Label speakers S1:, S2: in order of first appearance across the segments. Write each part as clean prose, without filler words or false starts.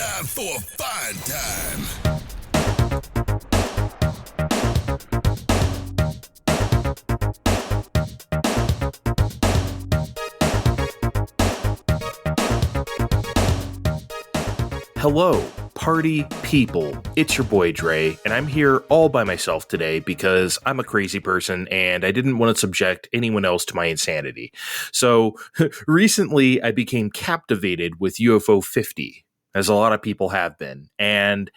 S1: time for a fine time.
S2: Hello, party people. It's your boy Dre, and I'm here all by myself today because I'm a crazy person and I didn't want to subject anyone else to my insanity. So recently I became captivated with UFO 50, as a lot of people have been, and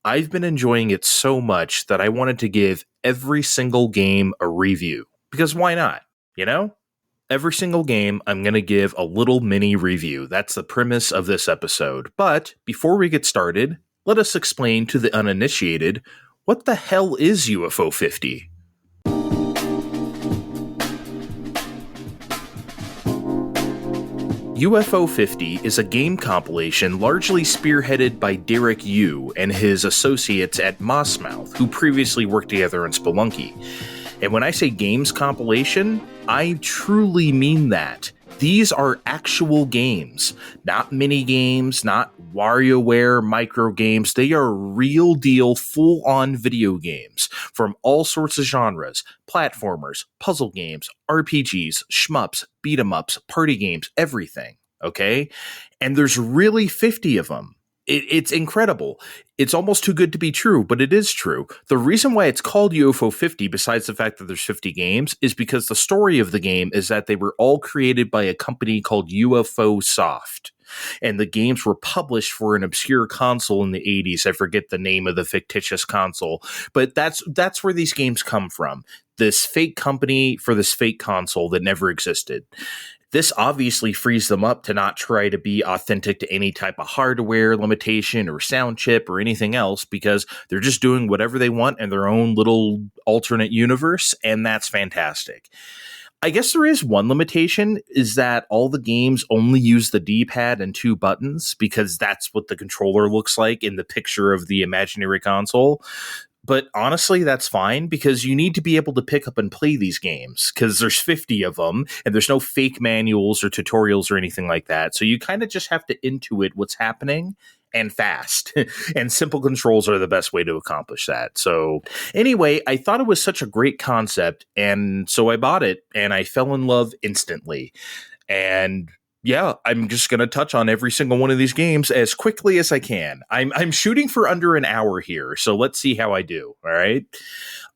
S2: I've been enjoying it so much that I wanted to give every single game a review. Because why not? You know? Every single game, I'm going to give a little mini review. That's the premise of this episode. But before we get started, let us explain to the uninitiated, what the hell is UFO 50? UFO 50 is a game compilation largely spearheaded by Derek Yu and his associates at Mossmouth, who previously worked together on Spelunky. And when I say games compilation, I truly mean that. These are actual games, not mini games, not WarioWare micro games. They are real deal, full-on video games from all sorts of genres: platformers, puzzle games, RPGs, shmups, beat-em-ups, party games, everything, okay? And there's really 50 of them. It's incredible. It's almost too good to be true, but it is true. The reason why it's called UFO 50, besides the fact that there's 50 games, is because the story of the game is that they were all created by a company called UFO Soft. And the games were published for an obscure console in the 80s. I forget the name of the fictitious console. But that's where these games come from. This fake company for this fake console that never existed. This obviously frees them up to not try to be authentic to any type of hardware limitation or sound chip or anything else, because they're just doing whatever they want in their own little alternate universe, and that's fantastic. I guess there is one limitation, is that all the games only use the D-pad and 2 buttons, because that's what the controller looks like in the picture of the imaginary console. But honestly, that's fine, because you need to be able to pick up and play these games, because there's 50 of them, and there's no fake manuals or tutorials or anything like that. So you kind of just have to intuit what's happening, and fast. And simple controls are the best way to accomplish that. So anyway, I thought it was such a great concept, and so I bought it, and I fell in love instantly. And yeah, I'm just going to touch on every single one of these games as quickly as I can. I'm shooting for under an hour here, so let's see how I do, all right?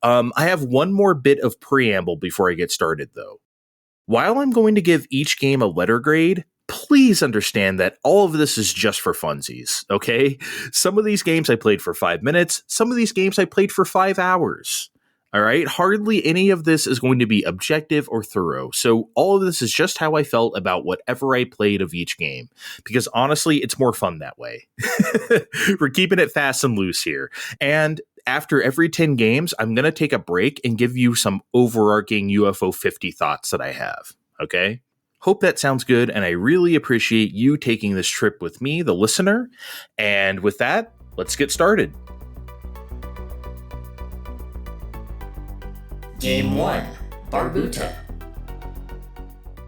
S2: I have one more bit of preamble before I get started, though. While I'm going to give each game a letter grade, please understand that all of this is just for funsies, okay? Some of these games I played for 5 minutes, some of these games I played for 5 hours. All right, hardly any of this is going to be objective or thorough. So all of this is just how I felt about whatever I played of each game. Because honestly, it's more fun that way. We're keeping it fast and loose here. And after every 10 games, I'm going to take a break and give you some overarching UFO 50 thoughts that I have. Okay? Hope that sounds good, and I really appreciate you taking this trip with me, the listener. And with that, let's get started.
S3: Game 1, Barbuta.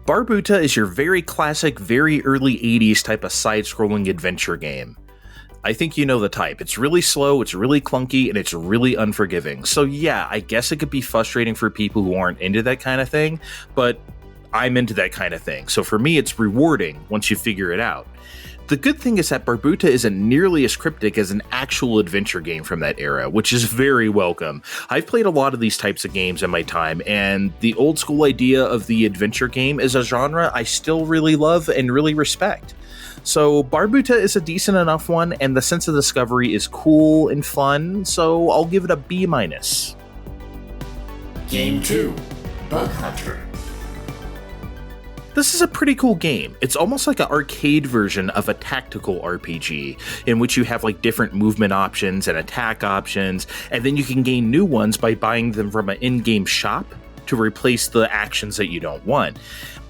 S2: Barbuta is your very classic, very early 80s type of side-scrolling adventure game. I think you know the type. It's really slow, it's really clunky, and it's really unforgiving. So yeah, I guess it could be frustrating for people who aren't into that kind of thing, but I'm into that kind of thing. So for me, it's rewarding once you figure it out. The good thing is that Barbuta isn't nearly as cryptic as an actual adventure game from that era, which is very welcome. I've played a lot of these types of games in my time, and the old school idea of the adventure game as a genre I still really love and really respect. So Barbuta is a decent enough one, and the sense of discovery is cool and fun, so I'll give it a B-.
S3: Game 2, Bug Hunter.
S2: This is a pretty cool game. It's almost like an arcade version of a tactical RPG, in which you have like different movement options and attack options, and then you can gain new ones by buying them from an in-game shop to replace the actions that you don't want.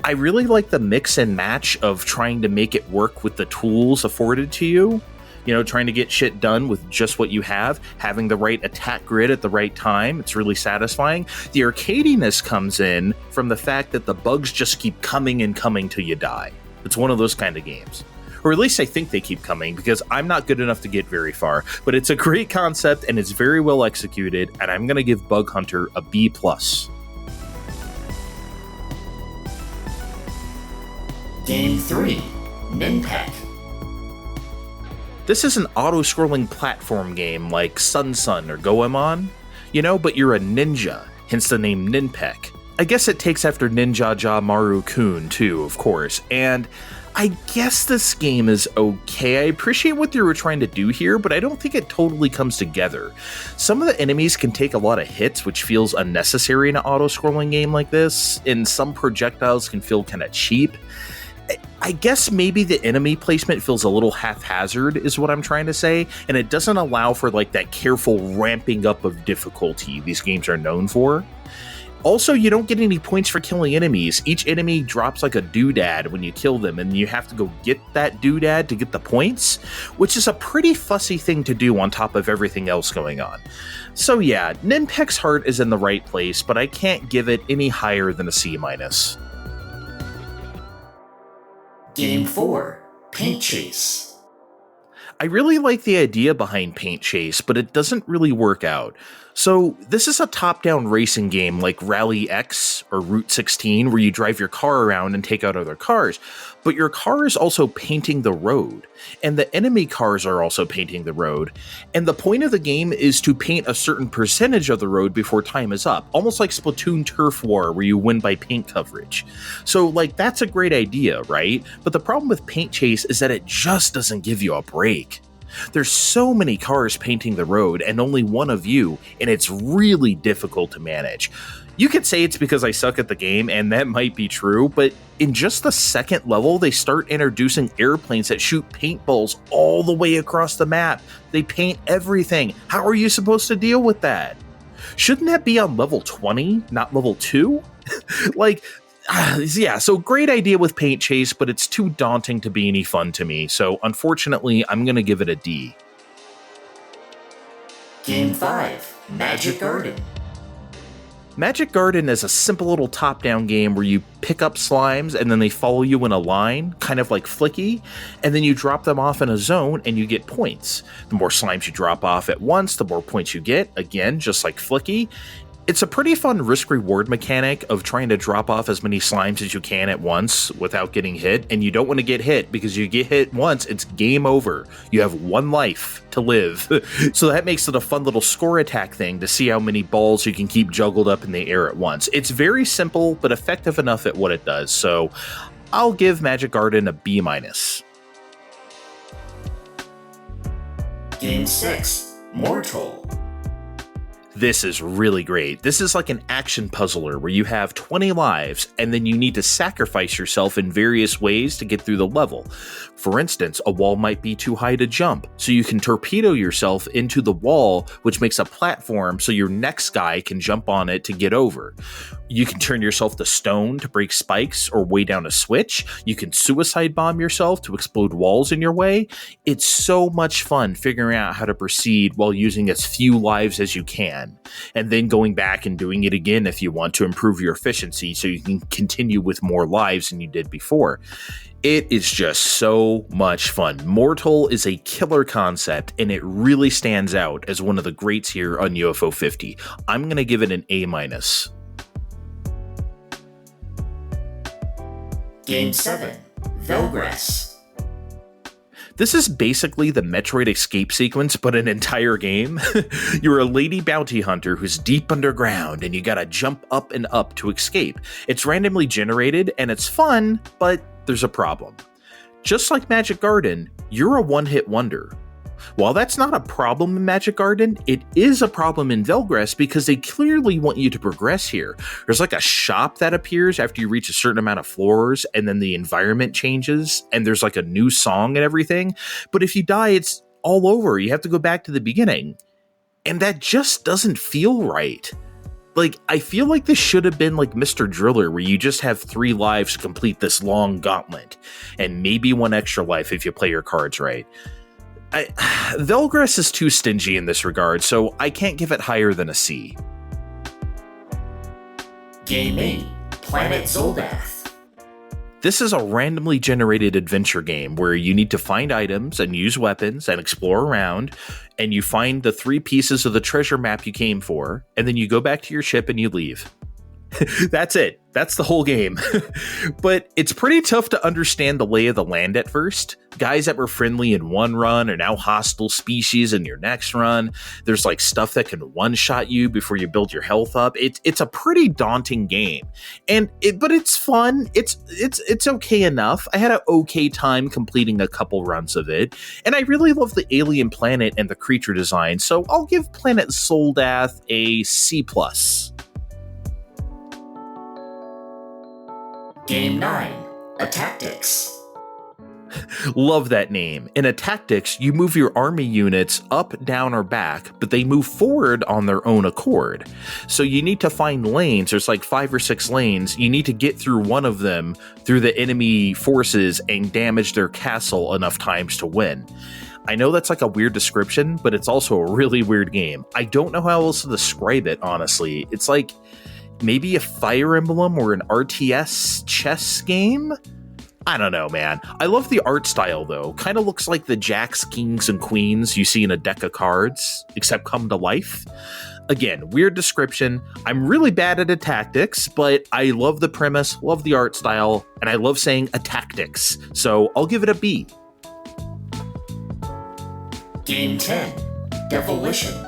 S2: I really like the mix and match of trying to make it work with the tools afforded to you. You know, trying to get shit done with just what you have, having the right attack grid at the right time. It's really satisfying. The arcadiness comes in from the fact that the bugs just keep coming and coming till you die. It's one of those kind of games. Or at least I think they keep coming, because I'm not good enough to get very far. But it's a great concept, and it's very well executed, and I'm going to give Bug Hunter a B+.
S3: Game 3, Ninpek.
S2: This is an auto-scrolling platform game like Sun or Goemon, but you're a ninja, hence the name Ninpek. I guess it takes after Ninja Ja Maru-kun too, of course, and I guess this game is okay. I appreciate what they were trying to do here, but I don't think it totally comes together. Some of the enemies can take a lot of hits, which feels unnecessary in an auto-scrolling game like this, and some projectiles can feel kind of cheap. I guess maybe the enemy placement feels a little haphazard is what I'm trying to say, and it doesn't allow for like that careful ramping up of difficulty these games are known for. Also, you don't get any points for killing enemies. Each enemy drops like a doodad when you kill them, and you have to go get that doodad to get the points, which is a pretty fussy thing to do on top of everything else going on. So yeah, Ninpek's heart is in the right place, but I can't give it any higher than a C-.
S3: Game 4, Paint Chase.
S2: I really like the idea behind Paint Chase, but it doesn't really work out. So this is a top-down racing game like Rally X or Route 16, where you drive your car around and take out other cars, but your car is also painting the road, and the enemy cars are also painting the road, and the point of the game is to paint a certain percentage of the road before time is up, almost like Splatoon Turf War, where you win by paint coverage. So, like, that's a great idea, right? But the problem with Paint Chase is that it just doesn't give you a break. There's so many cars painting the road and only one of you, and it's really difficult to manage. You could say it's because I suck at the game, and that might be true, but in just the second level, they start introducing airplanes that shoot paintballs all the way across the map. They paint everything. How are you supposed to deal with that? Shouldn't that be on level 20, not level 2? Yeah, so great idea with Paint Chase, but it's too daunting to be any fun to me, so unfortunately, I'm going to give it a D.
S3: Game 5, Magic Garden.
S2: Magic Garden is a simple little top-down game where you pick up slimes and then they follow you in a line, kind of like Flicky, and then you drop them off in a zone and you get points. The more slimes you drop off at once, the more points you get, again, just like Flicky. It's a pretty fun risk-reward mechanic of trying to drop off as many slimes as you can at once without getting hit, and you don't want to get hit because you get hit once, it's game over. You have one life to live. So that makes it a fun little score attack thing to see how many balls you can keep juggled up in the air at once. It's very simple, but effective enough at what it does, so I'll give Magic Garden a B-.
S3: Game 6, Mortol.
S2: This is really great. This is like an action puzzler where you have 20 lives and then you need to sacrifice yourself in various ways to get through the level. For instance, a wall might be too high to jump, so you can torpedo yourself into the wall, which makes a platform so your next guy can jump on it to get over. You can turn yourself to stone to break spikes or weigh down a switch. You can suicide bomb yourself to explode walls in your way. It's so much fun figuring out how to proceed while using as few lives as you can, and then going back and doing it again if you want to improve your efficiency so you can continue with more lives than you did before. It is just so much fun. Mortol is a killer concept, and it really stands out as one of the greats here on UFO 50. I'm going to give it an A-.
S3: Game 7, Velgress.
S2: This is basically the Metroid escape sequence, but an entire game. You're a lady bounty hunter who's deep underground, and you gotta jump up and up to escape. It's randomly generated, and it's fun, but there's a problem. Just like Magic Garden, you're a one-hit wonder. While that's not a problem in Magic Garden, it is a problem in Velgress because they clearly want you to progress here. There's like a shop that appears after you reach a certain amount of floors, and then the environment changes, and there's like a new song and everything. But if you die, it's all over. You have to go back to the beginning. And that just doesn't feel right. Like, I feel like this should have been like Mr. Driller, where you just have 3 lives to complete this long gauntlet, and maybe 1 extra life if you play your cards right. Velgress is too stingy in this regard, so I can't give it higher than a C.
S3: Game 8, Planet Zoldath.
S2: This is a randomly generated adventure game where you need to find items and use weapons and explore around, and you find the 3 pieces of the treasure map you came for, and then you go back to your ship and you leave. That's it. That's the whole game. But it's pretty tough to understand the lay of the land at first. Guys that were friendly in one run are now hostile species in your next run. There's like stuff that can one-shot you before you build your health up. It's a pretty daunting game. But it's fun. It's okay enough. I had an okay time completing a couple runs of it. And I really love the alien planet and the creature design. So I'll give Planet Zoldath a C+.
S3: Game 9, Attactics.
S2: Love that name. In Attactics, you move your army units up, down, or back, but they move forward on their own accord. So you need to find lanes. There's like 5 or 6 lanes. You need to get through one of them through the enemy forces and damage their castle enough times to win. I know that's like a weird description, but it's also a really weird game. I don't know how else to describe it, honestly. It's like maybe a Fire Emblem or an RTS chess game? I don't know, man. I love the art style, though. Kind of looks like the jacks, kings, and queens you see in a deck of cards, except come to life. Again, weird description. I'm really bad at Attactics, but I love the premise, love the art style, and I love saying Attactics, so I'll give it a B.
S3: Game 10, Devilition.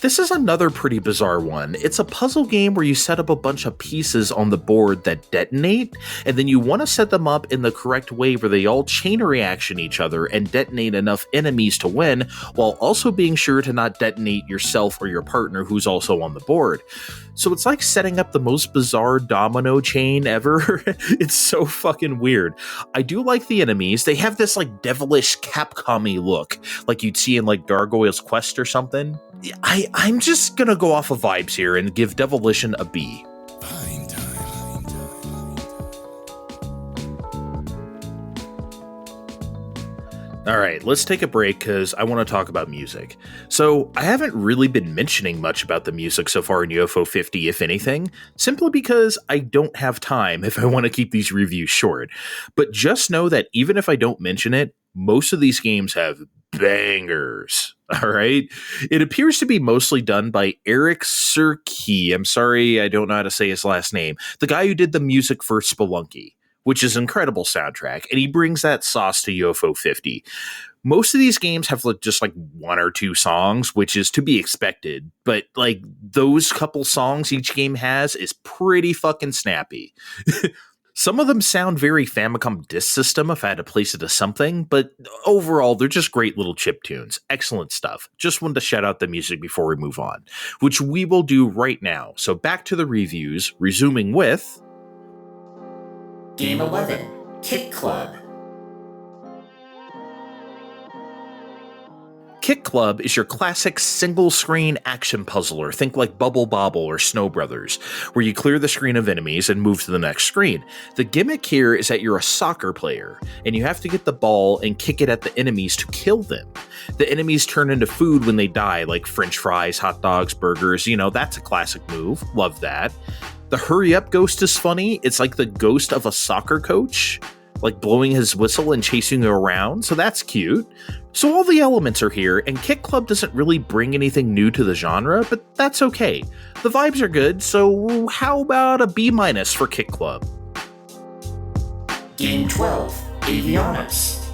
S2: This is another pretty bizarre one. It's a puzzle game where you set up a bunch of pieces on the board that detonate, and then you want to set them up in the correct way where they all chain reaction each other and detonate enough enemies to win, while also being sure to not detonate yourself or your partner who's also on the board. So it's like setting up the most bizarre domino chain ever. It's so fucking weird. I do like the enemies. They have this like devilish Capcom-y look, like you'd see in like Gargoyle's Quest or something. I'm just gonna go off of vibes here and give Devilition a B.
S1: Fine time.
S2: All right, let's take a break because I want to talk about music. So I haven't really been mentioning much about the music so far in UFO 50, if anything, simply because I don't have time if I want to keep these reviews short. But just know that even if I don't mention it, most of these games have bangers. All right. It appears to be mostly done by Eric Surkey. I'm sorry, I don't know how to say his last name. The guy who did the music for Spelunky, which is an incredible soundtrack, and he brings that sauce to UFO 50. Most of these games have just like 1 or 2 songs, which is to be expected, but like those couple songs each game has is pretty fucking snappy. Some of them sound very Famicom Disk System if I had to place it to something, but overall, they're just great little chiptunes. Excellent stuff. Just wanted to shout out the music before we move on, which we will do right now. So back to the reviews, resuming with
S3: Game 11, Kick Club.
S2: Kick Club is your classic single-screen action puzzler. Think like Bubble Bobble or Snow Brothers, where you clear the screen of enemies and move to the next screen. The gimmick here is that you're a soccer player, and you have to get the ball and kick it at the enemies to kill them. The enemies turn into food when they die, like French fries, hot dogs, burgers. You know, that's a classic move. Love that. The hurry-up ghost is funny. It's like the ghost of a soccer coach, like blowing his whistle and chasing you around, so that's cute. So all the elements are here, and Kick Club doesn't really bring anything new to the genre, but that's okay. The vibes are good, so how about a B- for Kick Club?
S3: Game 12, Avianos.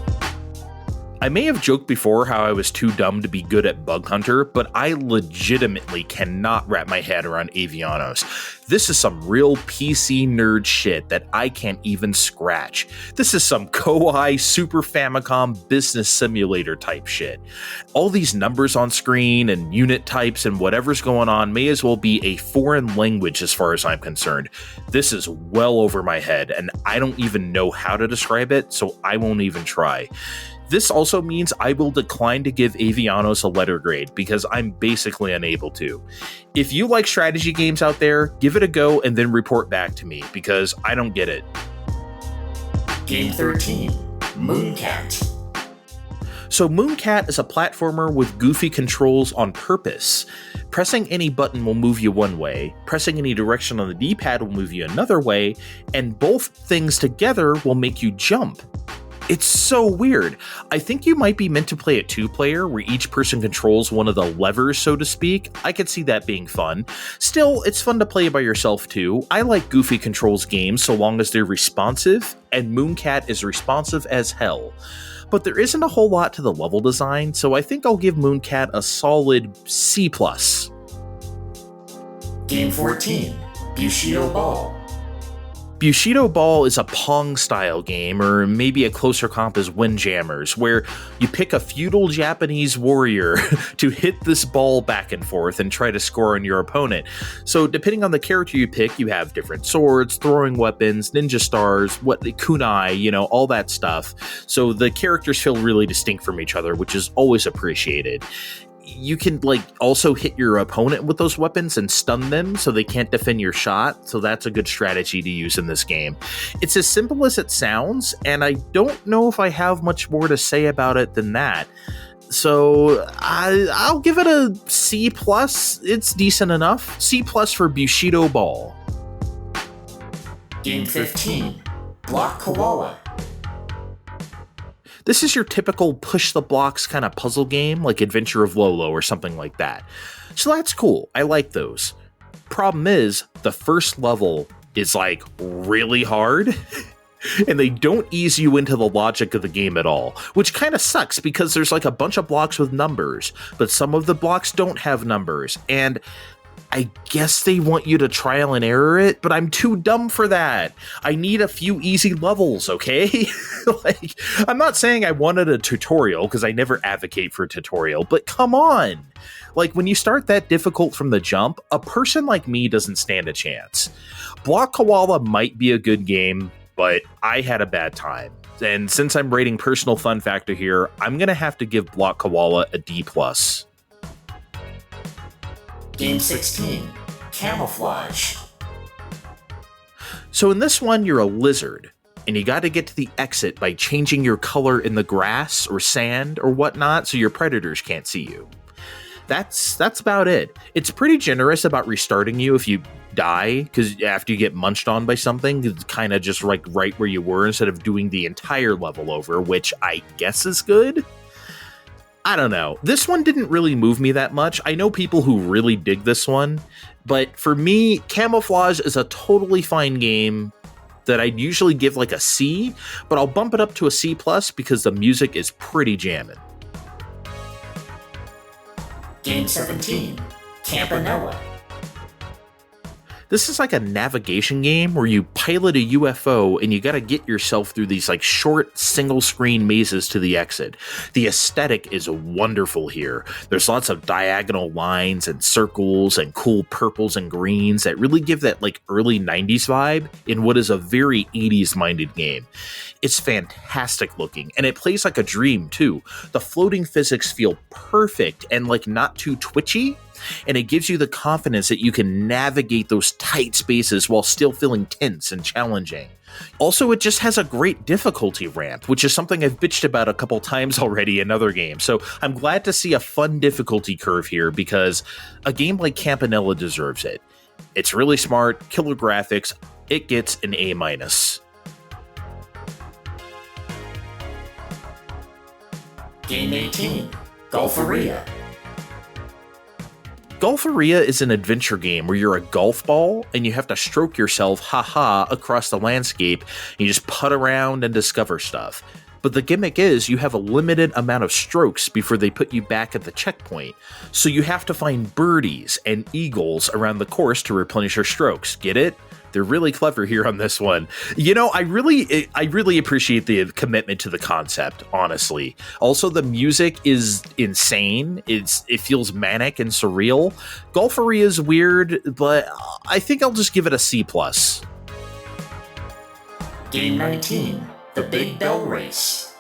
S2: I may have joked before how I was too dumb to be good at Bug Hunter, but I legitimately cannot wrap my head around Avianos. This is some real PC nerd shit that I can't even scratch. This is some Koei Super Famicom business simulator type shit. All these numbers on screen and unit types and whatever's going on may as well be a foreign language as far as I'm concerned. This is well over my head, and I don't even know how to describe it, so I won't even try. This also means I will decline to give Avianos a letter grade because I'm basically unable to. If you like strategy games out there, give it a go and then report back to me because I don't get it.
S3: Game 13, Mooncat.
S2: So Mooncat is a platformer with goofy controls on purpose. Pressing any button will move you one way, pressing any direction on the D-pad will move you another way, and both things together will make you jump. It's so weird. I think you might be meant to play a two-player where each person controls one of the levers, so to speak. I could see that being fun. Still, it's fun to play by yourself too. I like goofy controls games so long as they're responsive, and Mooncat is responsive as hell. But there isn't a whole lot to the level design, so I think I'll give Mooncat a solid C+.
S3: Game 14, Bushido Ball.
S2: Bushido Ball is a Pong-style game, or maybe a closer comp is Windjammers, where you pick a feudal Japanese warrior to hit this ball back and forth and try to score on your opponent. So depending on the character you pick, you have different swords, throwing weapons, ninja stars, kunai, all that stuff. So the characters feel really distinct from each other, which is always appreciated. You can also hit your opponent with those weapons and stun them so they can't defend your shot, so that's a good strategy to use in this game. It's as simple as it sounds, and I don't know if I have much more to say about it than that. So I'll give it a C+. It's decent enough. C+ for Bushido Ball.
S3: Game 15, Block Koala.
S2: This is your typical push the blocks kind of puzzle game, like Adventure of Lolo or something like that. So that's cool. I like those. Problem is, the first level is really hard, and they don't ease you into the logic of the game at all, which kind of sucks because there's a bunch of blocks with numbers, but some of the blocks don't have numbers, and I guess they want you to trial and error it, but I'm too dumb for that. I need a few easy levels, okay? I'm not saying I wanted a tutorial, because I never advocate for a tutorial, but come on! When you start that difficult from the jump, a person like me doesn't stand a chance. Block Koala might be a good game, but I had a bad time. And since I'm rating personal fun factor here, I'm gonna have to give Block Koala a D+.
S3: Game 16, Camouflage.
S2: So in this one, you're a lizard, and you got to get to the exit by changing your color in the grass or sand or whatnot so your predators can't see you. That's about it. It's pretty generous about restarting you if you die, because after you get munched on by something, it's kind of just right where you were instead of doing the entire level over, which I guess is good. I don't know. This one didn't really move me that much. I know people who really dig this one, but for me, Camouflage is a totally fine game that I'd usually give a C, but I'll bump it up to a C+ because the music is pretty jammin'.
S3: Game 17, Campanella.
S2: This is a navigation game where you pilot a UFO and you gotta get yourself through these short single screen mazes to the exit. The aesthetic is wonderful here. There's lots of diagonal lines and circles and cool purples and greens that really give that early 90s vibe in what is a very 80s minded game. It's fantastic looking, and it plays like a dream too. The floating physics feel perfect and not too twitchy. And it gives you the confidence that you can navigate those tight spaces while still feeling tense and challenging. Also, it just has a great difficulty ramp, which is something I've bitched about a couple times already in other games. So I'm glad to see a fun difficulty curve here because a game like Campanella deserves it. It's really smart, killer graphics, it gets an A-.
S3: Game 18, Golfaria.
S2: Golfaria is an adventure game where you're a golf ball and you have to stroke yourself, across the landscape. And you just putt around and discover stuff. But the gimmick is you have a limited amount of strokes before they put you back at the checkpoint. So you have to find birdies and eagles around the course to replenish your strokes. Get it? They're really clever here on this one. I really appreciate the commitment to the concept, honestly. Also, the music is insane. It feels manic and surreal. Golfaria is weird, but I think I'll just give it a C+.
S3: Game 19, The Big Bell Race.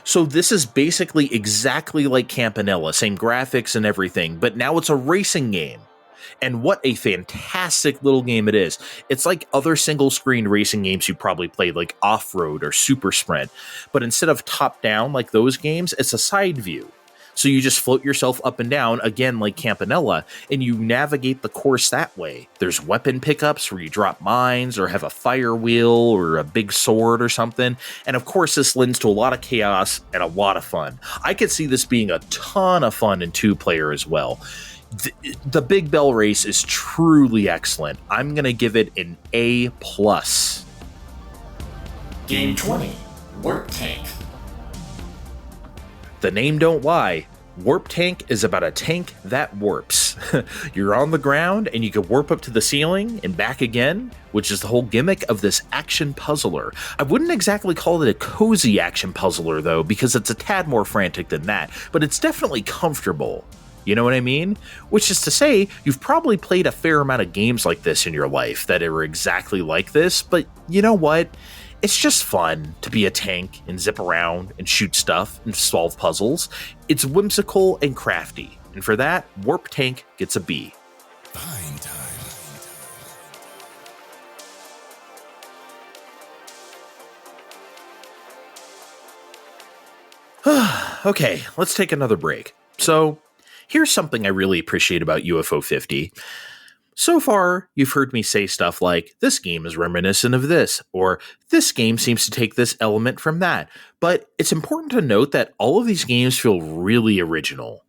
S2: So this is basically exactly like Campanella, same graphics and everything, but now it's a racing game. And what a fantastic little game it is. It's like other single-screen racing games you probably played, like Off-Road or Super Sprint. But instead of top-down like those games, it's a side view. So you just float yourself up and down, again like Campanella, and you navigate the course that way. There's weapon pickups where you drop mines or have a fire wheel or a big sword or something. And of course, this lends to a lot of chaos and a lot of fun. I could see this being a ton of fun in 2-player as well. The Big Bell Race is truly excellent. I'm going to give it an A+.
S3: Game 20, Warptank.
S2: The name don't lie. Warptank is about a tank that warps. You're on the ground and you can warp up to the ceiling and back again, which is the whole gimmick of this action puzzler. I wouldn't exactly call it a cozy action puzzler though, because it's a tad more frantic than that, but it's definitely comfortable. You know what I mean? Which is to say, you've probably played a fair amount of games like this in your life that are exactly like this, but you know what? It's just fun to be a tank and zip around and shoot stuff and solve puzzles. It's whimsical and crafty, and for that, Warptank gets a B.
S1: Fine time.
S2: Okay, let's take another break. So, here's something I really appreciate about UFO 50. So far, you've heard me say stuff like, this game is reminiscent of this, or this game seems to take this element from that. But it's important to note that all of these games feel really original.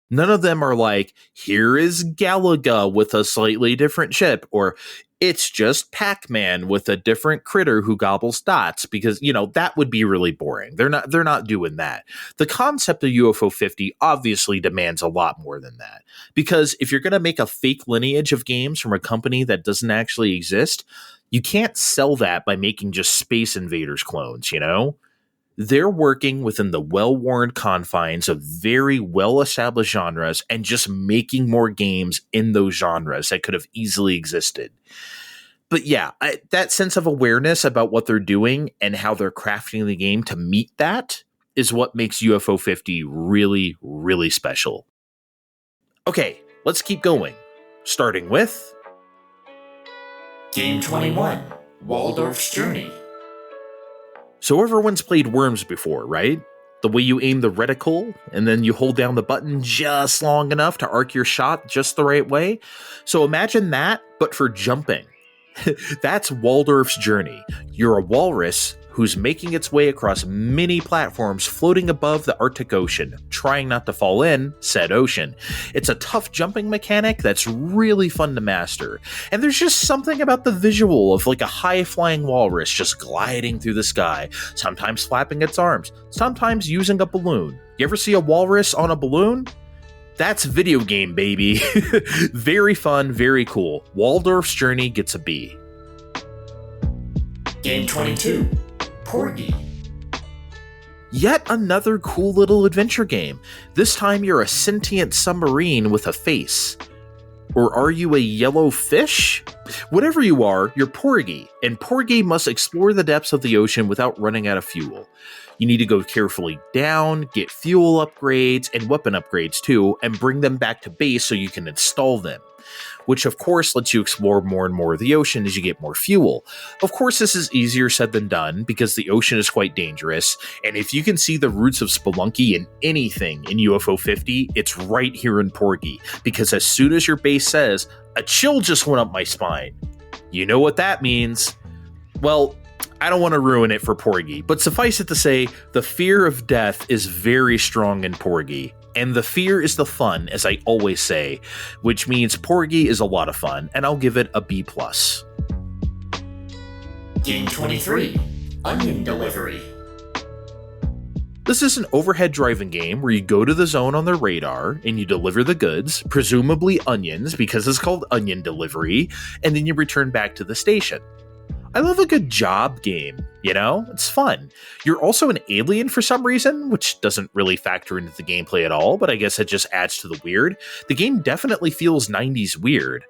S2: None of them are like, here is Galaga with a slightly different ship, or it's just Pac-Man with a different critter who gobbles dots, because, you know, that would be really boring. They're not doing that. The concept of UFO 50 obviously demands a lot more than that, because if you're going to make a fake lineage of games from a company that doesn't actually exist, you can't sell that by making just Space Invaders clones, you know? They're working within the well-worn confines of very well-established genres and just making more games in those genres that could have easily existed. But yeah, that sense of awareness about what they're doing and how they're crafting the game to meet that is what makes UFO 50 really, really special. Okay, let's keep going. Starting with
S3: Game 21, Waldorf's Journey.
S2: So everyone's played Worms before, right? The way you aim the reticle, and then you hold down the button just long enough to arc your shot just the right way. So imagine that, but for jumping. That's Waldorf's Journey. You're a walrus who's making its way across many platforms floating above the Arctic Ocean, trying not to fall in said ocean. It's a tough jumping mechanic that's really fun to master. And there's just something about the visual of like a high-flying walrus just gliding through the sky, sometimes flapping its arms, sometimes using a balloon. You ever see a walrus on a balloon? That's video game, baby. Very fun, very cool. Waldorf's Journey gets a B.
S3: Game 22, Porgy.
S2: Yet another cool little adventure game. This time you're a sentient submarine with a face. Or are you a yellow fish? Whatever you are, you're Porgy, and Porgy must explore the depths of the ocean without running out of fuel. You need to go carefully down, get fuel upgrades, and weapon upgrades too, and bring them back to base so you can install them. Which of course lets you explore more and more of the ocean as you get more fuel. Of course this is easier said than done, because the ocean is quite dangerous, and if you can see the roots of Spelunky in anything in UFO 50, it's right here in Porgy, because as soon as your base says, a chill just went up my spine, you know what that means. Well, I don't want to ruin it for Porgy, but suffice it to say, the fear of death is very strong in Porgy. And the fear is the fun, as I always say, which means Porgy is a lot of fun, and I'll give it a B+.
S3: Game 23, Onion Delivery.
S2: This is an overhead driving game where you go to the zone on the radar and you deliver the goods, presumably onions, because it's called Onion Delivery, and then you return back to the station. I love a good job game, you know? It's fun. You're also an alien for some reason, which doesn't really factor into the gameplay at all, but I guess it just adds to the weird. The game definitely feels 90s weird.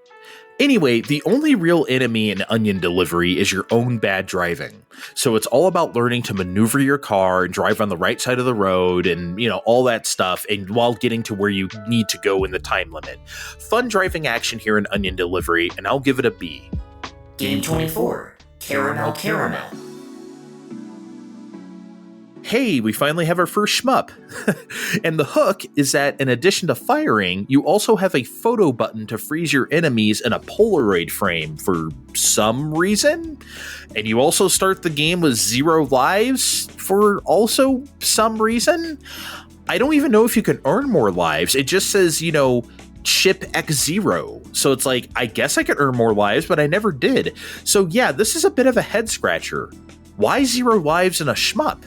S2: Anyway, the only real enemy in Onion Delivery is your own bad driving. So it's all about learning to maneuver your car and drive on the right side of the road and, all that stuff, and while getting to where you need to go in the time limit. Fun driving action here in Onion Delivery, and I'll give it a B.
S3: Game 24, Caramel Caramel.
S2: Hey, we finally have our first shmup. And the hook is that in addition to firing, you also have a photo button to freeze your enemies in a Polaroid frame for some reason. And you also start the game with 0 lives for also some reason. I don't even know if you can earn more lives. It just says, chip X0. So it's like, I guess I could earn more lives, but I never did. So yeah, this is a bit of a head scratcher. Why 0 lives in a shmup?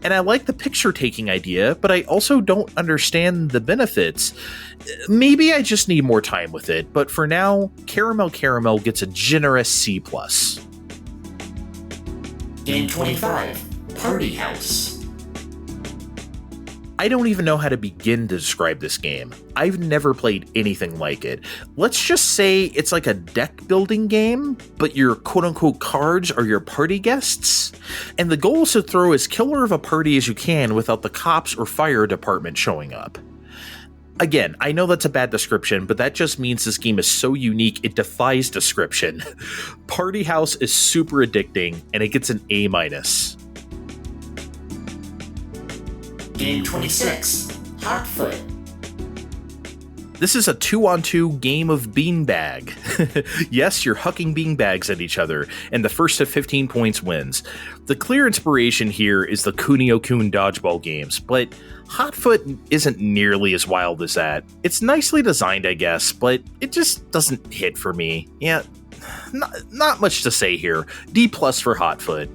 S2: And I like the picture-taking idea, but I also don't understand the benefits. Maybe I just need more time with it, but for now, Caramel Caramel gets a generous C+.
S3: Game 25, Party House.
S2: I don't even know how to begin to describe this game. I've never played anything like it. Let's just say it's like a deck-building game, but your quote-unquote cards are your party guests. And the goal is to throw as killer of a party as you can without the cops or fire department showing up. Again, I know that's a bad description, but that just means this game is so unique it defies description. Party House is super addicting, and it gets an A-.
S3: Game 26, Hotfoot.
S2: This is a 2-on-2 game of beanbag. Yes, you're hucking beanbags at each other, and the first to 15 points wins. The clear inspiration here is the Kunio-kun dodgeball games, but Hotfoot isn't nearly as wild as that. It's nicely designed, I guess, but it just doesn't hit for me. Yeah, not much to say here. D+ for Hotfoot.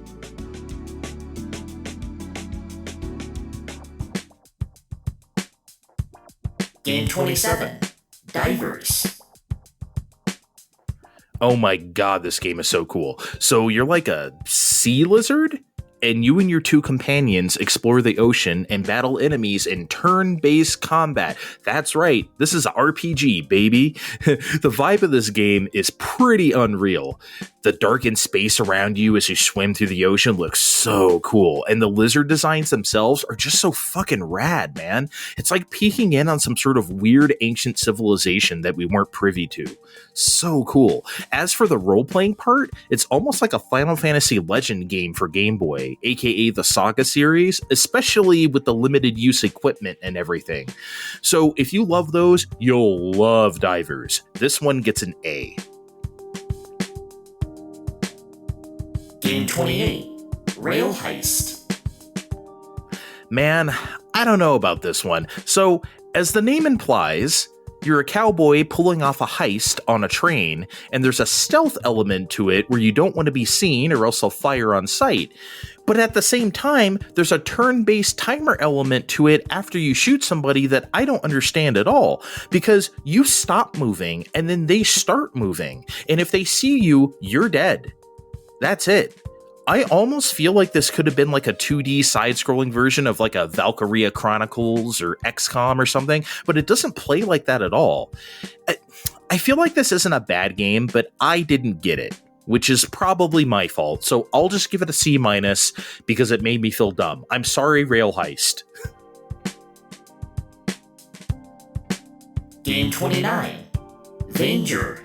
S3: Game 27, Divers.
S2: Oh my god, this game is so cool. So you're like a sea lizard, and you and your 2 companions explore the ocean and battle enemies in turn-based combat. That's right, this is an RPG, baby. The vibe of this game is pretty unreal. The darkened space around you as you swim through the ocean looks so cool, and the lizard designs themselves are just so fucking rad, man. It's like peeking in on some sort of weird ancient civilization that we weren't privy to. So cool. As for the role-playing part, it's almost like a Final Fantasy Legend game for Game Boy, aka the Saga series, especially with the limited use equipment and everything. So if you love those, you'll love Divers. This one gets an A.
S3: Game 28, Rail Heist.
S2: Man, I don't know about this one. So, as the name implies, you're a cowboy pulling off a heist on a train, and there's a stealth element to it where you don't want to be seen or else they'll fire on sight. But at the same time, there's a turn-based timer element to it after you shoot somebody that I don't understand at all, because you stop moving and then they start moving, and if they see you, you're dead. That's it. I almost feel like this could have been like a 2D side-scrolling version of like a Valkyria Chronicles or XCOM or something, but it doesn't play like that at all. I feel like this isn't a bad game, but I didn't get it, which is probably my fault, so I'll just give it a C- because it made me feel dumb. I'm sorry, Rail Heist.
S3: Game 29, Vainger.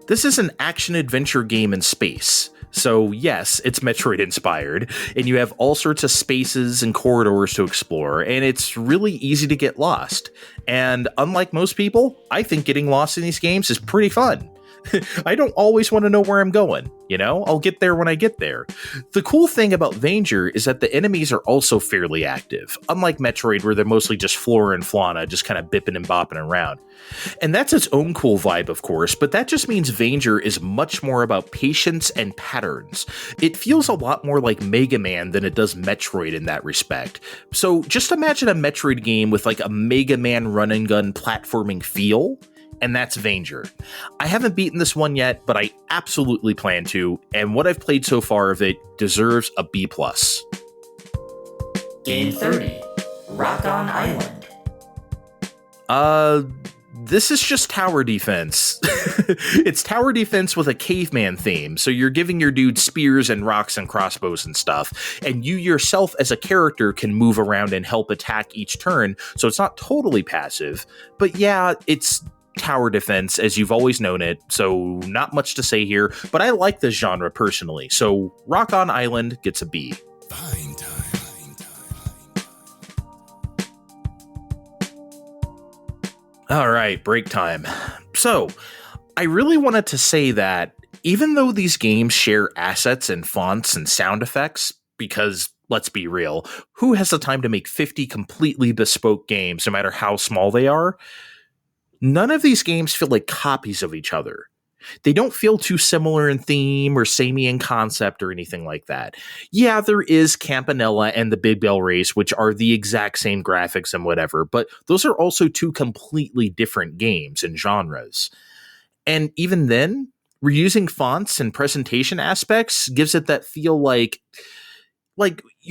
S2: This is an action-adventure game in space. So yes, it's Metroid-inspired, and you have all sorts of spaces and corridors to explore, and it's really easy to get lost. And unlike most people, I think getting lost in these games is pretty fun. I don't always want to know where I'm going, I'll get there when I get there. The cool thing about Vainger is that the enemies are also fairly active, unlike Metroid where they're mostly just flora and fauna, just kind of bipping and bopping around. And that's its own cool vibe, of course, but that just means Vainger is much more about patience and patterns. It feels a lot more like Mega Man than it does Metroid in that respect. So just imagine a Metroid game with like a Mega Man run-and-gun platforming feel, and that's Vainger. I haven't beaten this one yet, but I absolutely plan to, and what I've played so far of it deserves a B+.
S3: Game 30, Rock on Island.
S2: This is just tower defense. It's tower defense with a caveman theme, so you're giving your dude spears and rocks and crossbows and stuff, and you yourself as a character can move around and help attack each turn, so it's not totally passive, but yeah, it's tower defense as you've always known it, so not much to say here, but I like this genre personally, so Rock on Island gets a B.
S1: Fine time.
S2: All right, break time. So, I really wanted to say that even though these games share assets and fonts and sound effects, because let's be real, who has the time to make 50 completely bespoke games, no matter how small they are? None of these games feel like copies of each other. They don't feel too similar in theme or samey in concept or anything like that. Yeah, there is Campanella and the Big Bell Race, which are the exact same graphics and whatever, but those are also two completely different games and genres. And even then, reusing fonts and presentation aspects gives it that feel like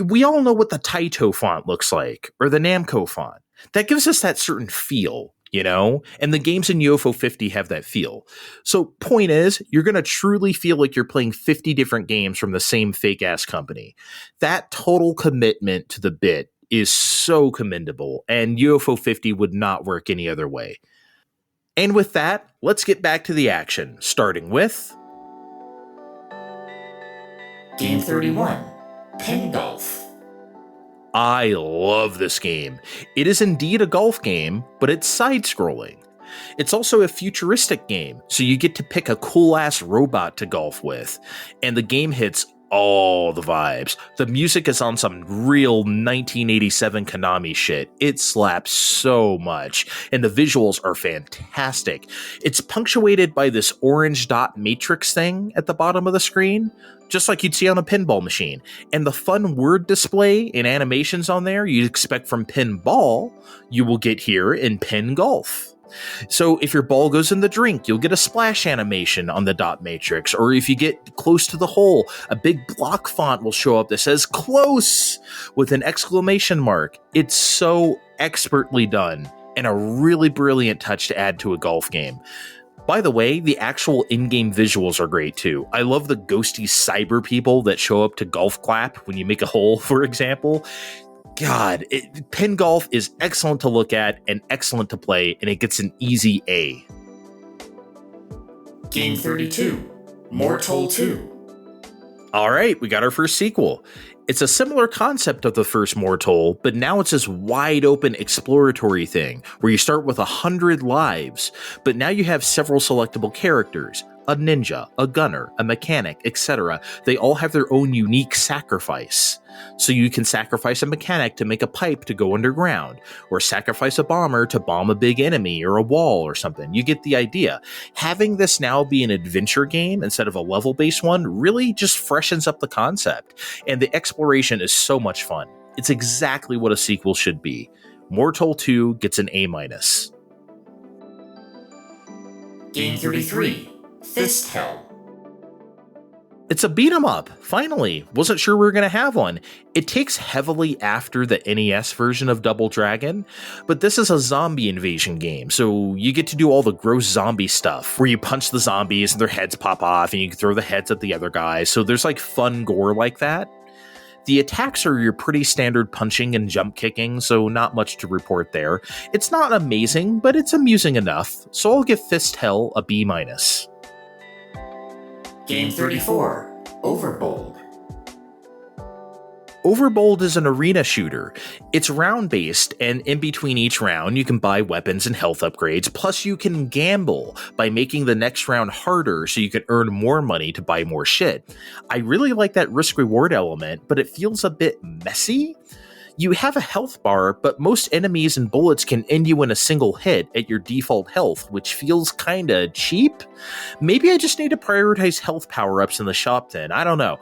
S2: we all know what the Taito font looks like, or the Namco font. That gives us that certain feel. You know, and the games in UFO 50 have that feel. So point is, you're going to truly feel like you're playing 50 different games from the same fake ass company. That total commitment to the bit is so commendable, and UFO 50 would not work any other way. And with that, let's get back to the action, starting with
S3: Game 31, Pingolf.
S2: I love this game. It is indeed a golf game, but it's side-scrolling. It's also a futuristic game, so you get to pick a cool-ass robot to golf with, and the game hits all the vibes. The music is on some real 1987 Konami shit. It slaps so much, and the visuals are fantastic. It's punctuated by this orange dot matrix thing at the bottom of the screen, just like you'd see on a pinball machine. And the fun word display and animations on there you'd expect from pinball, you will get here in pin golf. So if your ball goes in the drink, you'll get a splash animation on the dot matrix, or if you get close to the hole, a big block font will show up that says close with an exclamation mark. It's so expertly done and a really brilliant touch to add to a golf game. By the way, the actual in-game visuals are great too. I love the ghosty cyber people that show up to golf clap when you make a hole, for example. God, pin golf is excellent to look at and excellent to play, and it gets an easy A.
S3: Game 32, Mortol II.
S2: All right, we got our first sequel. It's a similar concept of the first Mortol, but now it's this wide open exploratory thing where you start with 100 lives, but now you have several selectable characters. A ninja, a gunner, a mechanic, etc. They all have their own unique sacrifice. So you can sacrifice a mechanic to make a pipe to go underground, or sacrifice a bomber to bomb a big enemy or a wall or something. You get the idea. Having this now be an adventure game instead of a level-based one really just freshens up the concept, and the exploration is so much fun. It's exactly what a sequel should be. Mortol II gets an A-.
S3: Game 33, Fist Hell.
S2: It's a beat 'em up, finally. Wasn't sure we were going to have one. It takes heavily after the NES version of Double Dragon, but this is a zombie invasion game, so you get to do all the gross zombie stuff, where you punch the zombies and their heads pop off, and you can throw the heads at the other guys, so there's like fun gore like that. The attacks are your pretty standard punching and jump kicking, so not much to report there. It's not amazing, but it's amusing enough, so I'll give Fist Hell a B-.
S3: Game 34, Overbold.
S2: Overbold is an arena shooter. It's round-based, and in between each round, you can buy weapons and health upgrades, plus you can gamble by making the next round harder so you can earn more money to buy more shit. I really like that risk-reward element, but it feels a bit messy. You have a health bar, but most enemies and bullets can end you in a single hit at your default health, which feels kinda cheap. Maybe I just need to prioritize health power-ups in the shop then, I don't know.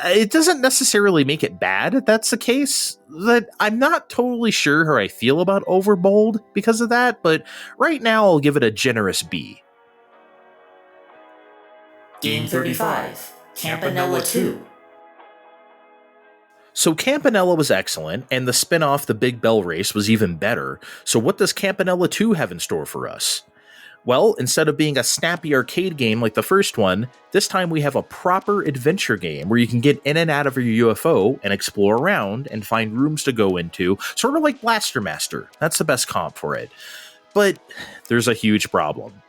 S2: It doesn't necessarily make it bad if that's the case. That I'm not totally sure how I feel about Overbold because of that, but right now I'll give it a generous B.
S3: Game 35, Campanella 2.
S2: So Campanella was excellent, and the spin-off The Big Bell Race was even better. So what does Campanella 2 have in store for us? Well, instead of being a snappy arcade game like the first one, this time we have a proper adventure game where you can get in and out of your UFO and explore around and find rooms to go into, sort of like Blaster Master. That's the best comp for it. But there's a huge problem.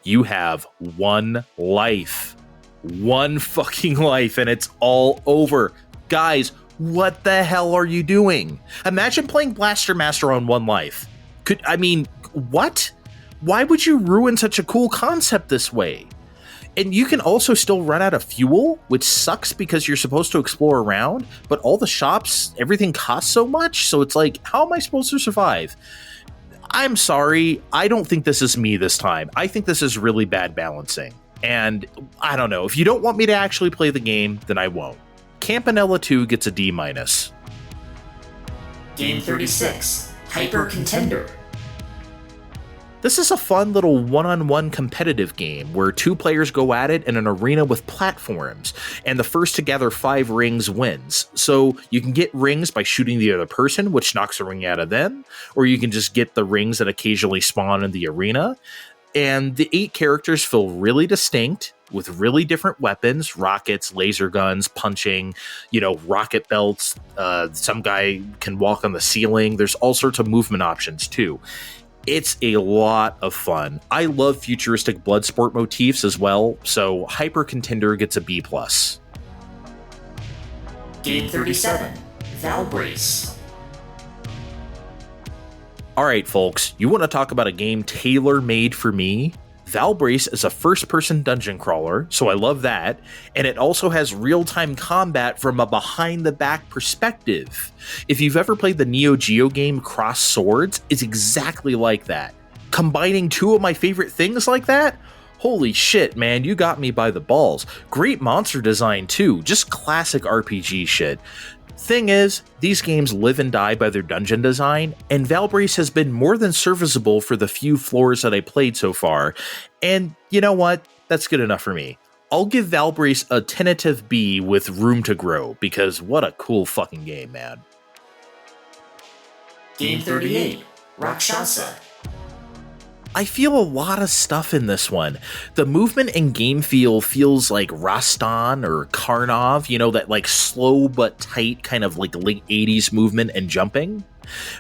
S2: You have one life. One fucking life, and it's all over. Guys, what the hell are you doing? Imagine playing Blaster Master on one life. What? Why would you ruin such a cool concept this way? And you can also still run out of fuel, which sucks because you're supposed to explore around, but all the shops, everything costs so much, so it's like, how am I supposed to survive? I'm sorry, I don't think this is me this time. I think this is really bad balancing. And I don't know, if you don't want me to actually play the game, then I won't. Campanella 2 gets a D-.
S3: Game 36, Hyper Contender.
S2: This is a fun little one-on-one competitive game where two players go at it in an arena with platforms, and the first to gather 5 rings wins. So you can get rings by shooting the other person, which knocks a ring out of them, or you can just get the rings that occasionally spawn in the arena. And the 8 characters feel really distinct, with really different weapons, rockets, laser guns, punching, rocket belts. Some guy can walk on the ceiling. There's all sorts of movement options too. It's a lot of fun. I love futuristic blood sport motifs as well, so Hyper Contender gets a B+.
S3: Game 37, Valbrace.
S2: Alright folks, you want to talk about a game tailor-made for me? Valbrace is a first-person dungeon crawler, so I love that, and it also has real-time combat from a behind-the-back perspective. If you've ever played the Neo Geo game Cross Swords, it's exactly like that. Combining 2 of my favorite things like that? Holy shit, man, you got me by the balls. Great monster design too, just classic RPG shit. Thing is, these games live and die by their dungeon design, and Valbrace has been more than serviceable for the few floors that I played so far, and you know what? That's good enough for me. I'll give Valbrace a tentative B with room to grow, because what a cool fucking game, man.
S3: Game 38, Rakshasa.
S2: I feel a lot of stuff in this one. The movement and game feel feels like Rastan or Karnov, that like slow but tight kind of like late 80s movement and jumping.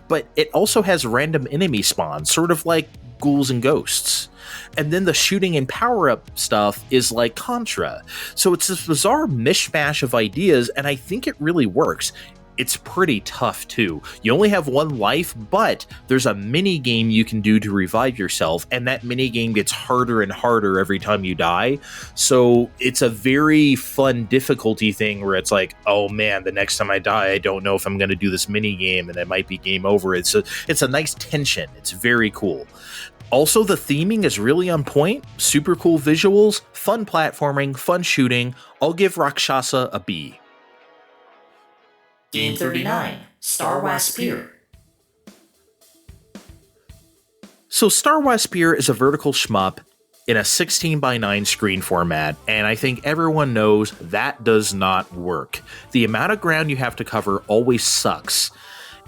S2: But it also has random enemy spawns, sort of like ghouls and ghosts. And then the shooting and power-up stuff is like Contra. So it's this bizarre mishmash of ideas, and I think it really works. It's pretty tough too. You only have one life, but there's a mini game you can do to revive yourself, and that mini game gets harder and harder every time you die. So it's a very fun difficulty thing where it's like, oh man, the next time I die, I don't know if I'm going to do this mini game, and it might be game over. It's a nice tension. It's very cool. Also, the theming is really on point. Super cool visuals, fun platforming, fun shooting. I'll give Rakshasa a B.
S3: Game 39, Star Waspir.
S2: So Star Waspir is a vertical shmup in a 16:9 screen format, and I think everyone knows that does not work. The amount of ground you have to cover always sucks.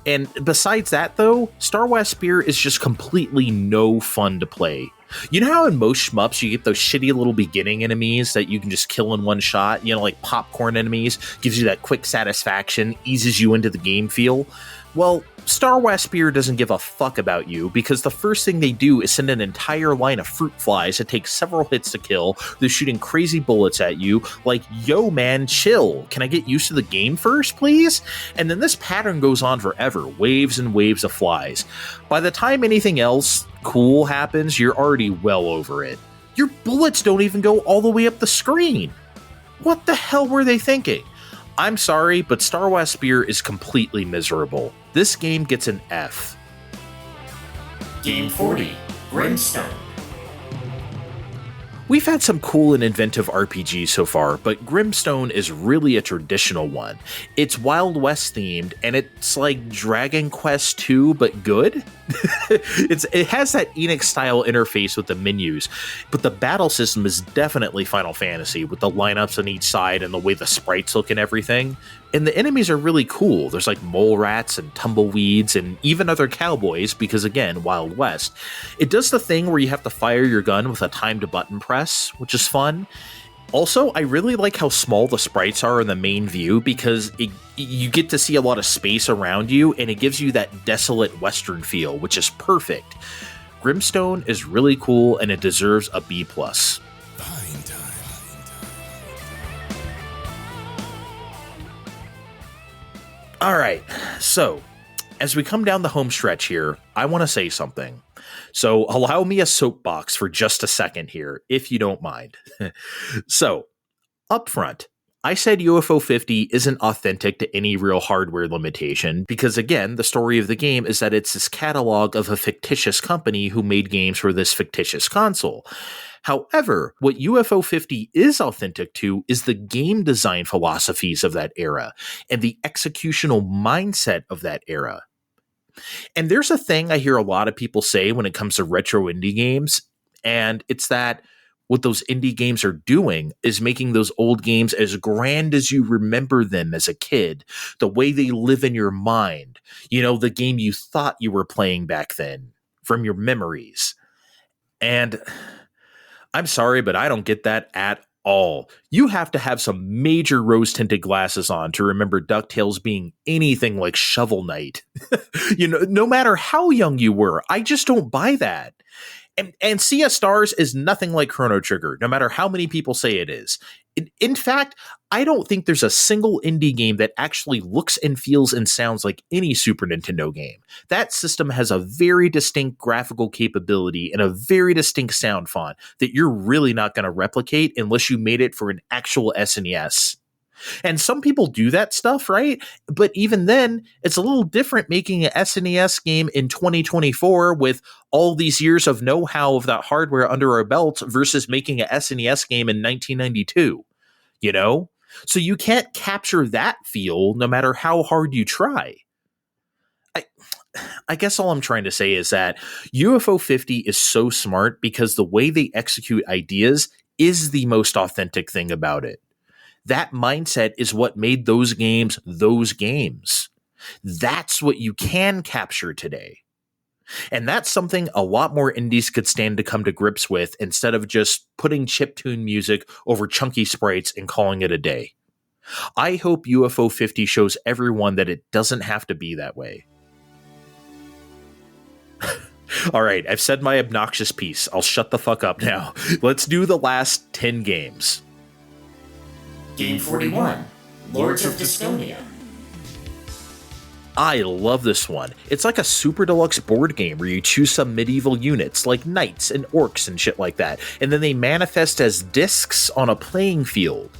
S2: And besides that though, Star Waspir is just completely no fun to play. You know how in most shmups you get those shitty little beginning enemies that you can just kill in one shot, like popcorn enemies, gives you that quick satisfaction, eases you into the game feel? Well, Star Waspir doesn't give a fuck about you, because the first thing they do is send an entire line of fruit flies that take several hits to kill. They're shooting crazy bullets at you, like, yo man, chill. Can I get used to the game first, please? And then this pattern goes on forever, waves and waves of flies. By the time anything else cool happens, you're already well over it. Your bullets don't even go all the way up the screen. What the hell were they thinking? I'm sorry, but Star Waspir is completely miserable. This game gets an F.
S3: Game 40, Brimstone.
S2: We've had some cool and inventive RPGs so far, but Brimstone is really a traditional one. It's Wild West themed, and it's like Dragon Quest II, but good? It has that Enix-style interface with the menus, but the battle system is definitely Final Fantasy, with the lineups on each side and the way the sprites look and everything. And the enemies are really cool. There's like mole rats and tumbleweeds and even other cowboys because, again, Wild West. It does the thing where you have to fire your gun with a timed button press, which is fun. Also, I really like how small the sprites are in the main view because you get to see a lot of space around you and it gives you that desolate western feel, which is perfect. Grimstone is really cool and it deserves a B+.
S1: Fine time.
S2: All right, so as we come down the home stretch here, I want to say something. So allow me a soapbox for just a second here, if you don't mind. So, up front, I said UFO 50 isn't authentic to any real hardware limitation because, again, the story of the game is that it's this catalog of a fictitious company who made games for this fictitious console. However, what UFO 50 is authentic to is the game design philosophies of that era and the executional mindset of that era. And there's a thing I hear a lot of people say when it comes to retro indie games, and it's that what those indie games are doing is making those old games as grand as you remember them as a kid, the way they live in your mind, you know, the game you thought you were playing back then from your memories. And I'm sorry, but I don't get that at all. You have to have some major rose-tinted glasses on to remember DuckTales being anything like Shovel Knight. You know, no matter how young you were, I just don't buy that. And Sea of Stars is nothing like Chrono Trigger, no matter how many people say it is. In fact, I don't think there's a single indie game that actually looks and feels and sounds like any Super Nintendo game. That system has a very distinct graphical capability and a very distinct sound font that you're really not going to replicate unless you made it for an actual SNES. And some people do that stuff, right? But even then, it's a little different making an SNES game in 2024 with all these years of know-how of that hardware under our belt versus making an SNES game in 1992, you know? So you can't capture that feel no matter how hard you try. I guess all I'm trying to say is that UFO 50 is so smart because the way they execute ideas is the most authentic thing about it. That mindset is what made those games those games. That's what you can capture today. And that's something a lot more indies could stand to come to grips with instead of just putting chiptune music over chunky sprites and calling it a day. I hope UFO 50 shows everyone that it doesn't have to be that way. All right, I've said my obnoxious piece. I'll shut the fuck up now. Let's do the last 10 games.
S3: Game 41, Lords of Disconia.
S2: I love this one. It's like a super deluxe board game where you choose some medieval units like knights and orcs and shit like that, and then they manifest as discs on a playing field.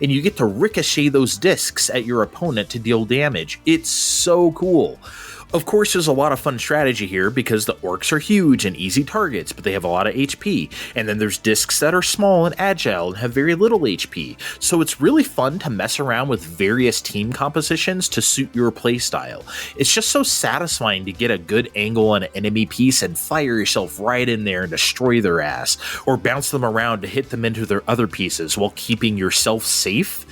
S2: And you get to ricochet those discs at your opponent to deal damage. It's so cool. Of course, there's a lot of fun strategy here because the orcs are huge and easy targets, but they have a lot of HP. And then there's discs that are small and agile and have very little HP. So it's really fun to mess around with various team compositions to suit your playstyle. It's just so satisfying to get a good angle on an enemy piece and fire yourself right in there and destroy their ass, or bounce them around to hit them into their other pieces while keeping yourself safe.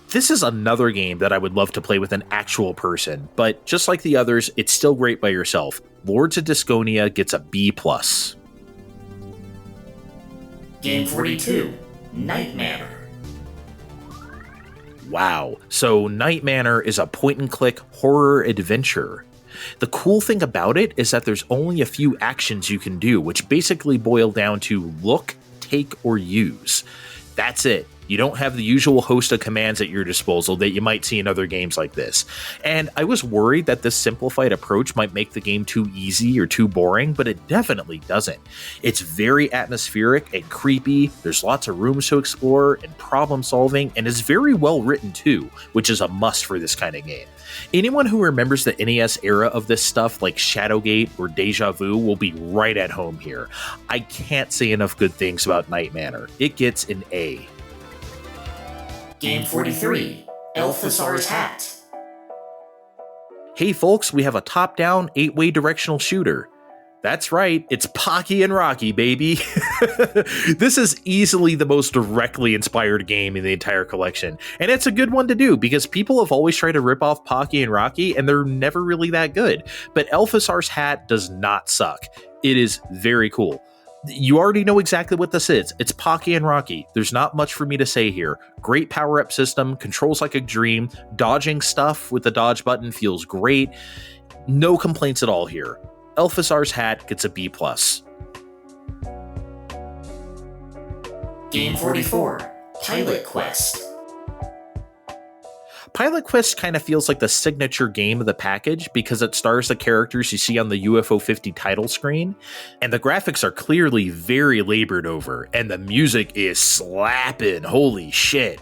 S2: This is another game that I would love to play with an actual person, but just like the others, it's still great by yourself. Lords of Disconia gets a B+.
S3: Game 42, Night Manor.
S2: Wow, so Night Manor is a point-and-click horror adventure. The cool thing about it is that there's only a few actions you can do, which basically boil down to look, take, or use. That's it. You don't have the usual host of commands at your disposal that you might see in other games like this. And I was worried that this simplified approach might make the game too easy or too boring, but it definitely doesn't. It's very atmospheric and creepy, there's lots of rooms to explore and problem solving, and is very well written too, which is a must for this kind of game. Anyone who remembers the NES era of this stuff like Shadowgate or Deja Vu will be right at home here. I can't say enough good things about Night Manor. It gets an A.
S3: Game 43, Elthasar's Hat.
S2: Hey folks, we have a top-down 8-way directional shooter. That's right, it's Pocky and Rocky, baby. This is easily the most directly inspired game in the entire collection, and it's a good one to do because people have always tried to rip off Pocky and Rocky, and they're never really that good. But Elfisar's hat does not suck. It is very cool. You already know exactly what this is. It's Pocky and Rocky. There's not much for me to say here. Great power-up system, controls like a dream, dodging stuff with the dodge button feels great. No complaints at all here. Elfisar's hat gets a B+.
S3: Game 44, Pilot Quest.
S2: Pilot Quest kind of feels like the signature game of the package because it stars the characters you see on the UFO 50 title screen, and the graphics are clearly very labored over, and the music is slapping. Holy shit.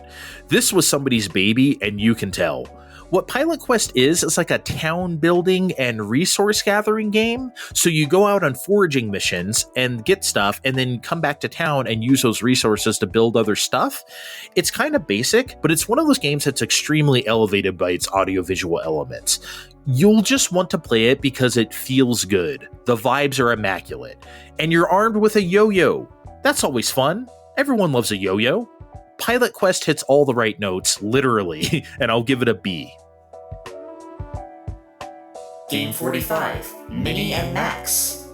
S2: This was somebody's baby, and you can tell. What Pilot Quest is like a town building and resource gathering game. So you go out on foraging missions and get stuff and then come back to town and use those resources to build other stuff. It's kind of basic, but it's one of those games that's extremely elevated by its audiovisual elements. You'll just want to play it because it feels good. The vibes are immaculate. And you're armed with a yo-yo. That's always fun. Everyone loves a yo-yo. Pilot Quest hits all the right notes, literally, and I'll give it a B.
S3: Game 45, Mini and Max.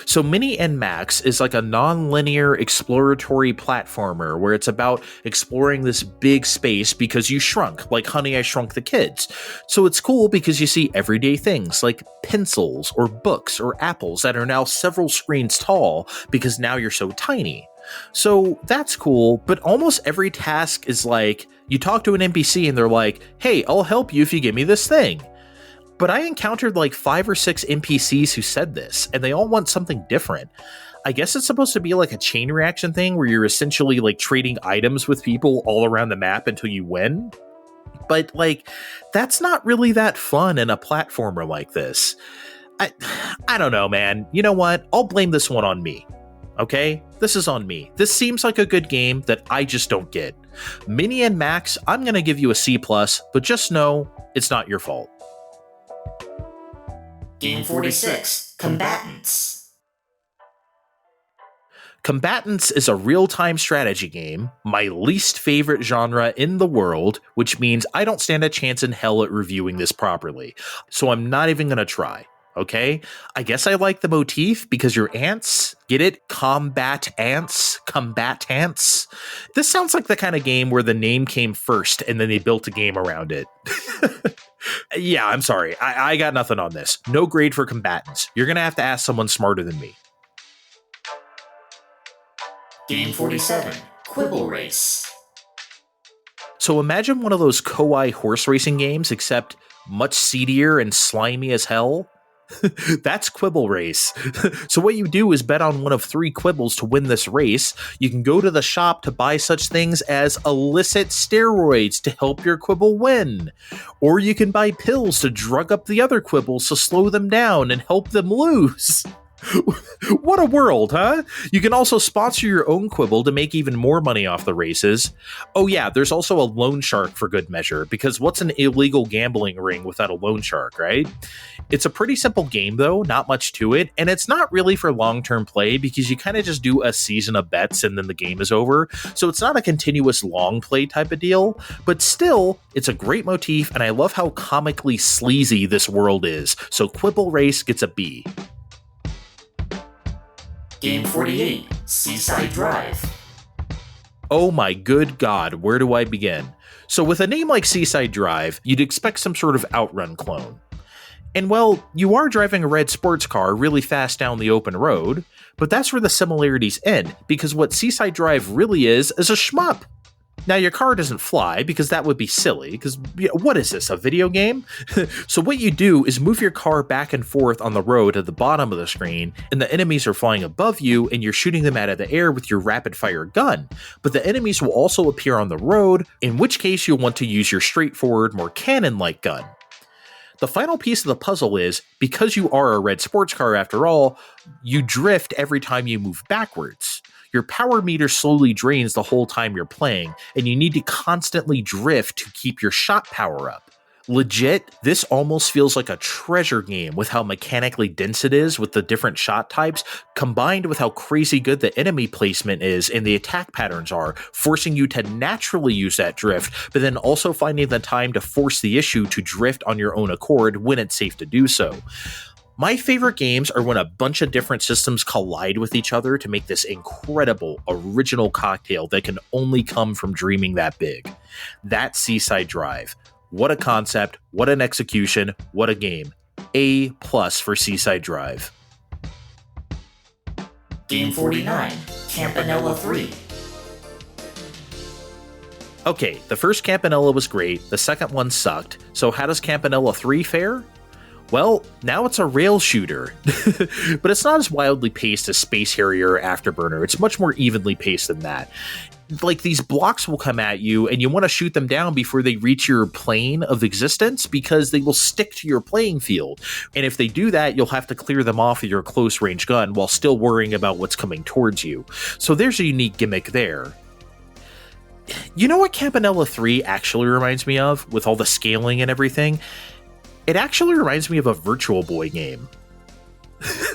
S2: So Mini and Max is like a non-linear exploratory platformer where it's about exploring this big space because you shrunk, like Honey, I Shrunk the Kids. So it's cool because you see everyday things like pencils or books or apples that are now several screens tall because now you're so tiny. So that's cool, but almost every task is like, you talk to an NPC and they're like, hey, I'll help you if you give me this thing. But I encountered like 5 or 6 NPCs who said this, and they all want something different. I guess it's supposed to be like a chain reaction thing where you're essentially like trading items with people all around the map until you win. But like, that's not really that fun in a platformer like this. I don't know, man. You know what? I'll blame this one on me. Okay? This is on me. This seems like a good game that I just don't get. Mini and Max, I'm going to give you a C+, but just know it's not your fault.
S3: Game 46, Combatants.
S2: Combatants is a real-time strategy game, my least favorite genre in the world, which means I don't stand a chance in hell at reviewing this properly. So I'm not even going to try. Okay, I guess I like the motif because you're ants. Get it? Combat ants. This sounds like the kind of game where the name came first and then they built a game around it. Yeah, I'm sorry. I got nothing on this. No grade for Combatants. You're going to have to ask someone smarter than me.
S3: Game 47, Quibble Race.
S2: So imagine one of those Koala horse racing games, except much seedier and slimy as hell. That's Quibble Race. So what you do is bet on one of 3 quibbles to win this race. You can go to the shop to buy such things as illicit steroids to help your quibble win. Or you can buy pills to drug up the other quibbles to slow them down and help them lose. What a world, huh? You can also sponsor your own quibble to make even more money off the races. Oh yeah, there's also a loan shark for good measure, because what's an illegal gambling ring without a loan shark, right? It's a pretty simple game though, not much to it, and it's not really for long-term play because you kind of just do a season of bets and then the game is over. So it's not a continuous long play type of deal, but still, it's a great motif and I love how comically sleazy this world is. So Quibble Race gets a B.
S3: Game 48, Seaside Drive.
S2: Oh my good god, where do I begin? So with a name like Seaside Drive, you'd expect some sort of Outrun clone. And well, you are driving a red sports car really fast down the open road, but that's where the similarities end, because what Seaside Drive really is a shmup. Now, your car doesn't fly, because that would be silly, because what is this, a video game? So what you do is move your car back and forth on the road at the bottom of the screen, and the enemies are flying above you, and you're shooting them out of the air with your rapid-fire gun. But the enemies will also appear on the road, in which case you'll want to use your straightforward, more cannon-like gun. The final piece of the puzzle is, because you are a red sports car after all, you drift every time you move backwards. Your power meter slowly drains the whole time you're playing, and you need to constantly drift to keep your shot power up. Legit, this almost feels like a treasure game with how mechanically dense it is with the different shot types, combined with how crazy good the enemy placement is and the attack patterns are, forcing you to naturally use that drift, but then also finding the time to force the issue to drift on your own accord when it's safe to do so. My favorite games are when a bunch of different systems collide with each other to make this incredible, original cocktail that can only come from dreaming that big. That's Seaside Drive. What a concept, what an execution, what a game. A+ for Seaside Drive.
S3: Game 49, Campanella 3.
S2: Okay, the first Campanella was great, the second one sucked, so how does Campanella 3 fare? Well, now it's a rail shooter, but it's not as wildly paced as Space Harrier or Afterburner. It's much more evenly paced than that. Like, these blocks will come at you, and you want to shoot them down before they reach your plane of existence because they will stick to your playing field. And if they do that, you'll have to clear them off with your close-range gun while still worrying about what's coming towards you. So there's a unique gimmick there. You know what Campanella 3 actually reminds me of, with all the scaling and everything? It actually reminds me of a Virtual Boy game.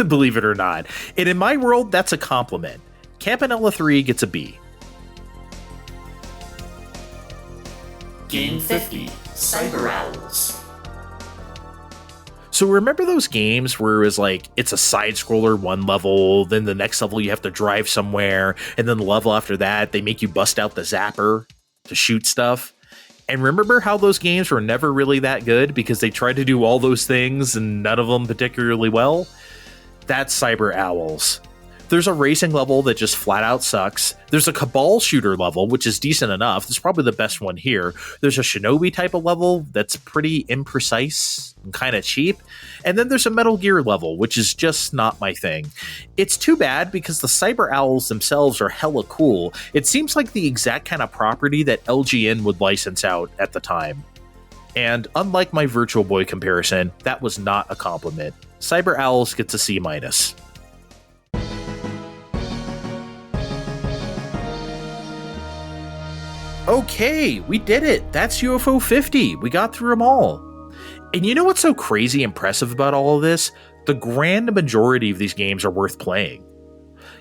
S2: Believe it or not. And in my world, that's a compliment. Campanella 3 gets a B.
S3: Game 50, Cyber Owls.
S2: So remember those games where it was like, it's a side-scroller one level, then the next level you have to drive somewhere, and then the level after that, they make you bust out the zapper to shoot stuff? And remember how those games were never really that good because they tried to do all those things and none of them particularly well? That's Cyber Owls. There's a racing level that just flat out sucks. There's a Cabal shooter level, which is decent enough. It's probably the best one here. There's a Shinobi type of level that's pretty imprecise and kind of cheap. And then there's a Metal Gear level, which is just not my thing. It's too bad because the Cyber Owls themselves are hella cool. It seems like the exact kind of property that LGN would license out at the time. And unlike my Virtual Boy comparison, that was not a compliment. Cyber Owls gets a C-. Okay, we did it. That's UFO 50. We got through them all. And you know what's so crazy impressive about all of this? The grand majority of these games are worth playing.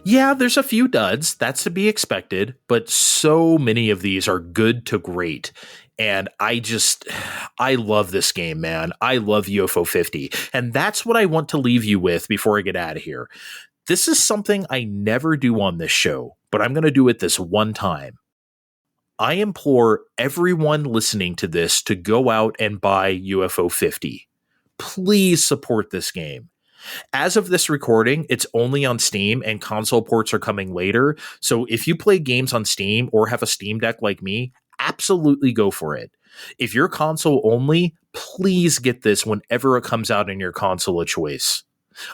S2: Yeah, there's a few duds, that's to be expected, but so many of these are good to great. And I love this game, man. I love UFO 50. And that's what I want to leave you with before I get out of here. This is something I never do on this show, but I'm going to do it this one time. I implore everyone listening to this to go out and buy UFO 50. Please support this game. As of this recording, it's only on Steam and console ports are coming later. So if you play games on Steam or have a Steam Deck like me, absolutely go for it. If you're console only, please get this whenever it comes out in your console of choice.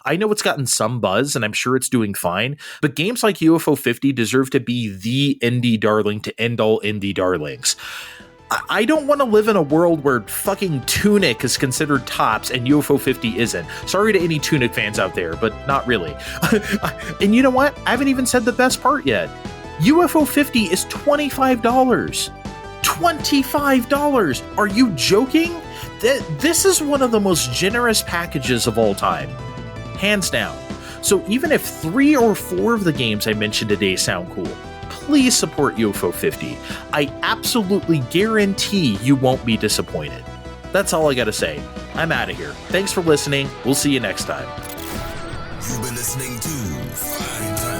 S2: I know it's gotten some buzz, and I'm sure it's doing fine, but games like UFO 50 deserve to be the indie darling to end all indie darlings. I don't want to live in a world where fucking Tunic is considered tops and UFO 50 isn't. Sorry to any Tunic fans out there, but not really. And you know what? I haven't even said the best part yet. UFO 50 is $25. $25! Are you joking? This is one of the most generous packages of all time. Hands down. So even if 3 or 4 of the games I mentioned today sound cool, please support UFO 50. I absolutely guarantee you won't be disappointed. That's all I gotta say. I'm out of here. Thanks for listening. We'll see you next time.
S1: You've been listening to Fine Time.